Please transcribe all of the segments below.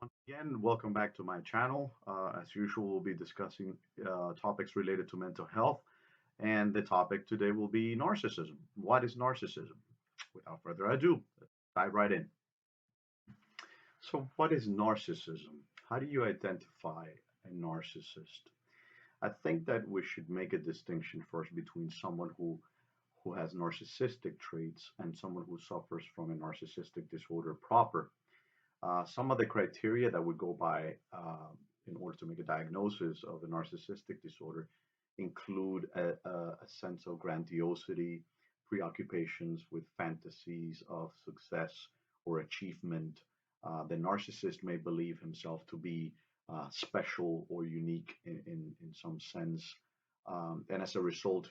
Once again, welcome back to my channel. As usual, we'll be discussing topics related to mental health, and the topic today will be narcissism. What is narcissism? Without further ado, let's dive right in. So, what is narcissism? How do you identify a narcissist? I think that we should make a distinction first between someone who has narcissistic traits and someone who suffers from a narcissistic disorder proper. Some of the criteria that we go by in order to make a diagnosis of a narcissistic disorder include a sense of grandiosity, preoccupations with fantasies of success or achievement. The narcissist may believe himself to be special or unique in some sense. And as a result,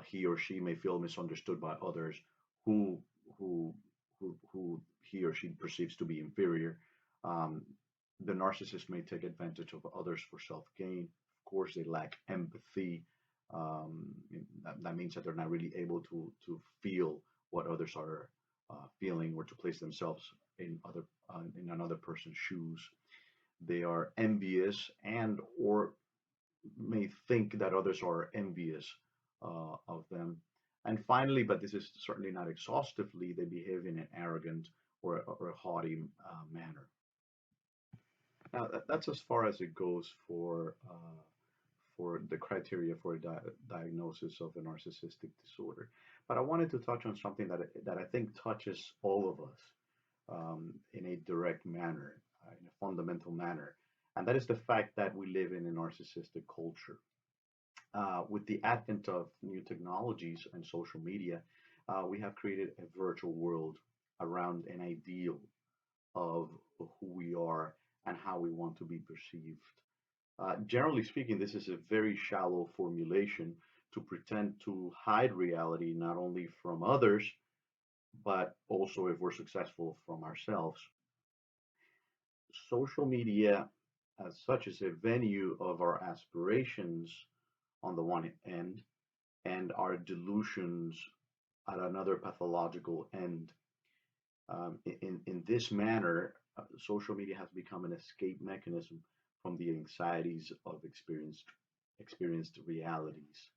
he or she may feel misunderstood by others who who who he or she perceives to be inferior. Um, the narcissist may take advantage of others for self gain. Of course, they lack empathy. That means that they're not really able to feel what others are feeling or to place themselves in another person's shoes. They are envious and or may think that others are envious of them. And finally, but this is certainly not exhaustively, they behave in an arrogant or a haughty manner. Now, that's as far as it goes for the criteria for a diagnosis of a narcissistic disorder. But I wanted to touch on something that I think touches all of us in a direct manner, in a fundamental manner, and that is the fact that we live in a narcissistic culture. With the advent of new technologies and social media, we have created a virtual world around an ideal of who we are and how we want to be perceived. Generally speaking, this is a very shallow formulation to pretend to hide reality not only from others, but also, if we're successful, from ourselves. Social media, as such, is a venue of our aspirations on the one end and our delusions at another pathological end. In this manner, social media has become an escape mechanism from the anxieties of experienced realities.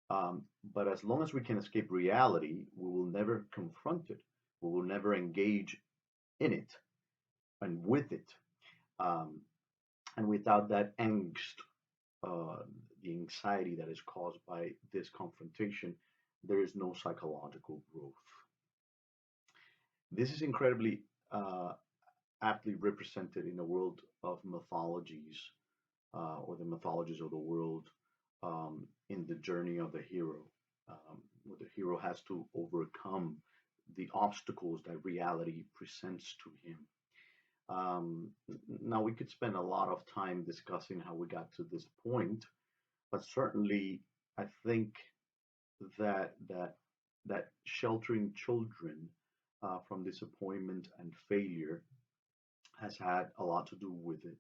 But as long as we can escape reality, we will never confront it. We will never engage in it and with it. Um, and without that angst, uh, the anxiety that is caused by this confrontation, there is no psychological growth. This is incredibly aptly represented in the world of mythologies or the mythologies of the world in the journey of the hero, where the hero has to overcome the obstacles that reality presents to him. Now, we could spend a lot of time discussing how we got to this point, but certainly I think that that sheltering children from disappointment and failure has had a lot to do with it.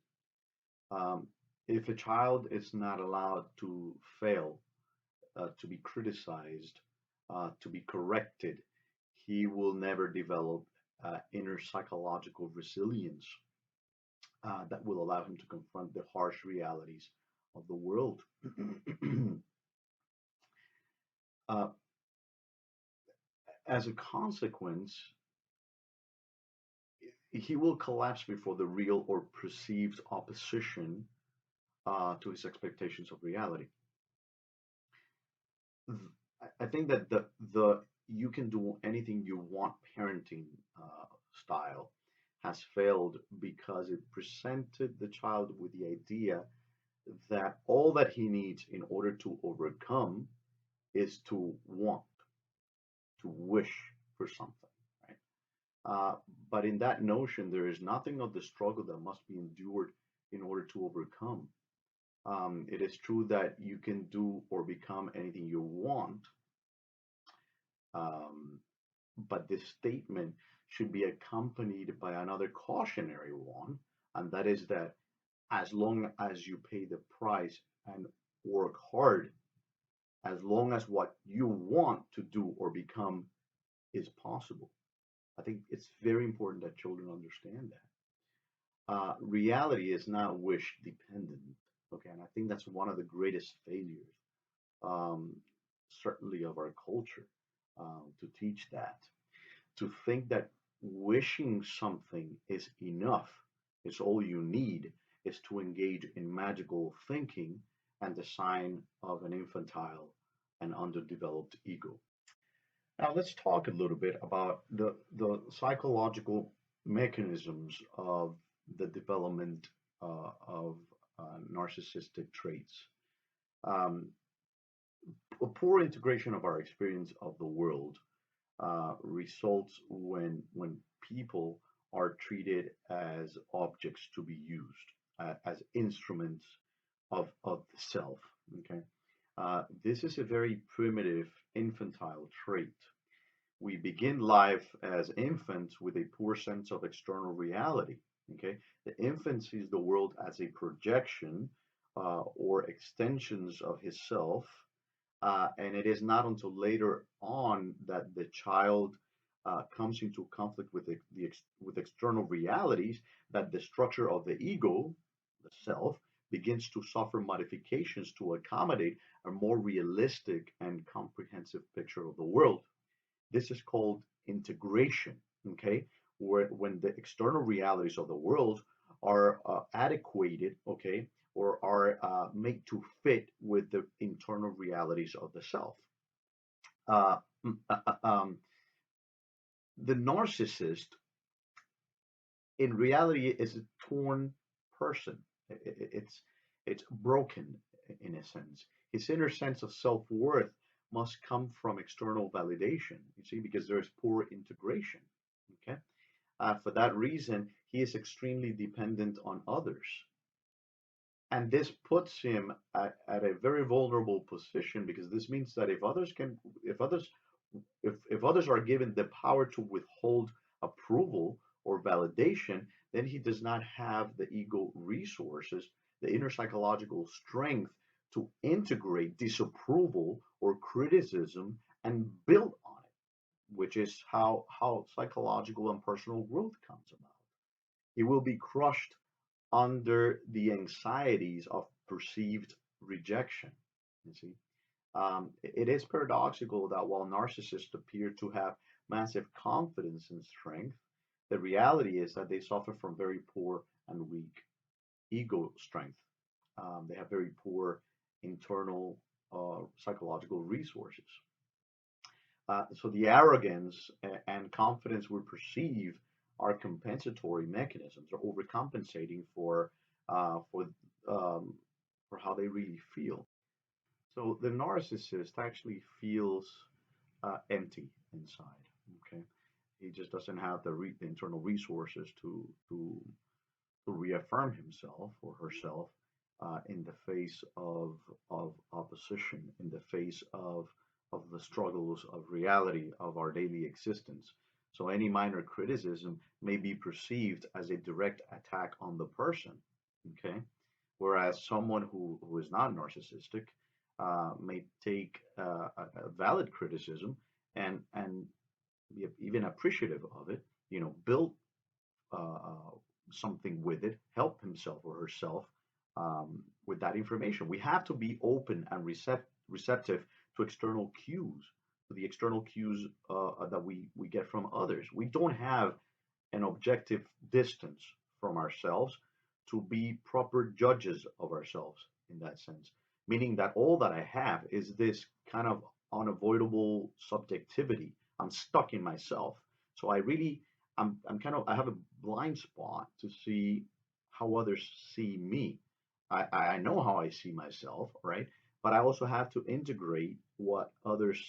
Um, if a child is not allowed to fail, to be criticized, to be corrected, he will never develop inner psychological resilience that will allow him to confront the harsh realities of the world. uh, as a consequence, he will collapse before the real or perceived opposition to his expectations of reality. I think that the you can do anything you want parenting style has failed because it presented the child with the idea that all that he needs in order to overcome is to want, to wish for something, right? Uh, but in that notion, there is nothing of the struggle that must be endured in order to overcome. It is true that you can do or become anything you want, um, but this statement should be accompanied by another cautionary one, and that is that as long as you pay the price and work hard, as long as what you want to do or become is possible. I think it's very important that children understand that. reality is not wish dependent. Okay, and I think that's one of the greatest failures, um, certainly of our culture, to teach that. To think that wishing something is enough, is all you need, is to engage in magical thinking and the sign of an infantile and underdeveloped ego. Now, let's talk a little bit about the psychological mechanisms of the development of narcissistic traits. Um, a poor integration of our experience of the world results when people are treated as objects to be used, as instruments of the self. Okay, this is a very primitive infantile trait. We begin life as infants with a poor sense of external reality. Okay, the infant sees the world as a projection or extensions of his self, and it is not until later on that the child comes into conflict with with external realities that the structure of the ego, the self, begins to suffer modifications to accommodate a more realistic and comprehensive picture of the world. This is called integration, okay? Where when the external realities of the world are adequated, okay, or are made to fit with the internal realities of the self. Uh, mm, uh, uh, um, the narcissist, in reality, is a torn person. It's broken in a sense. His inner sense of self worth must come from external validation. You see, because there is poor integration. Okay, for that reason, he is extremely dependent on others, and this puts him at a very vulnerable position because this means that if others are given the power to withhold approval or validation, then he does not have the ego resources, the inner psychological strength to integrate disapproval or criticism and build on it, which is how psychological and personal growth comes about. He will be crushed under the anxieties of perceived rejection. You see, it is paradoxical that while narcissists appear to have massive confidence and strength, the reality is that they suffer from very poor and weak ego strength. They have very poor internal psychological resources. So the arrogance and confidence we perceive are compensatory mechanisms, or overcompensating uh, for um, for how they really feel. So the narcissist actually feels empty inside. Okay, he just doesn't have the internal resources to reaffirm himself or herself in the face of opposition, in the face of the struggles of reality of our daily existence. So any minor criticism may be perceived as a direct attack on the person. Okay, whereas someone who is not narcissistic may take a valid criticism and be even appreciative of it. Build uh, something with it, help himself or herself with that information. We have to be open and receptive to external cues, to the external cues that we get from others. We don't have an objective distance from ourselves to be proper judges of ourselves in that sense. Meaning that all that I have is this kind of unavoidable subjectivity. I'm stuck in myself. So I'm kind of, I have a blind spot to see how others see me. I know how I see myself, right? But I also have to integrate what others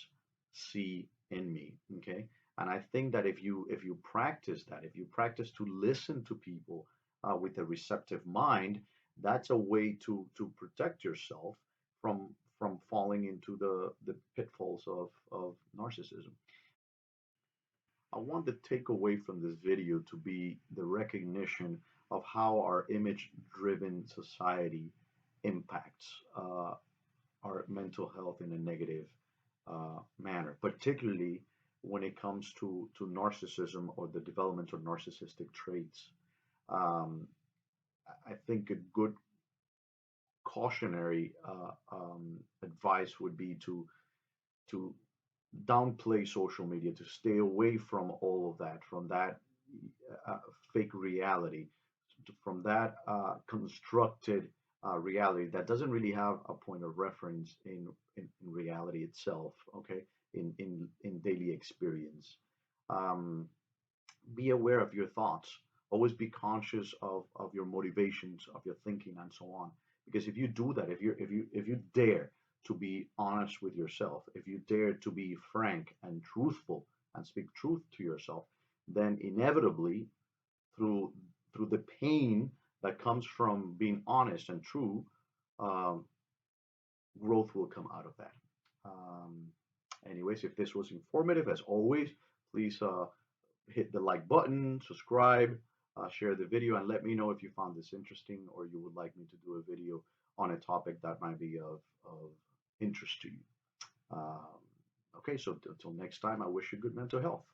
see in me. Okay. And I think that if you practice that, if you practice to listen to people with a receptive mind, that's a way to protect yourself from falling into the pitfalls of narcissism. I want the takeaway from this video to be the recognition of how our image-driven society impacts our mental health in a negative manner, particularly when it comes to narcissism or the development of narcissistic traits. Um, I think a good cautionary advice would be to downplay social media, to stay away from all of that, from that uh, fake reality, from that constructed reality that doesn't really have a point of reference in reality itself. Okay, in daily experience. Um, be aware of your thoughts. Always be conscious of your motivations, of your thinking, and so on. Because if you do that, if you dare to be honest with yourself, if you dare to be frank and truthful and speak truth to yourself, then inevitably through through the pain that comes from being honest and true, um, growth will come out of that. Um, anyways, if this was informative, as always, please hit the like button, subscribe, share the video, and let me know if you found this interesting or you would like me to do a video on a topic that might be of interest to you. Um, okay, so until next time, I wish you good mental health.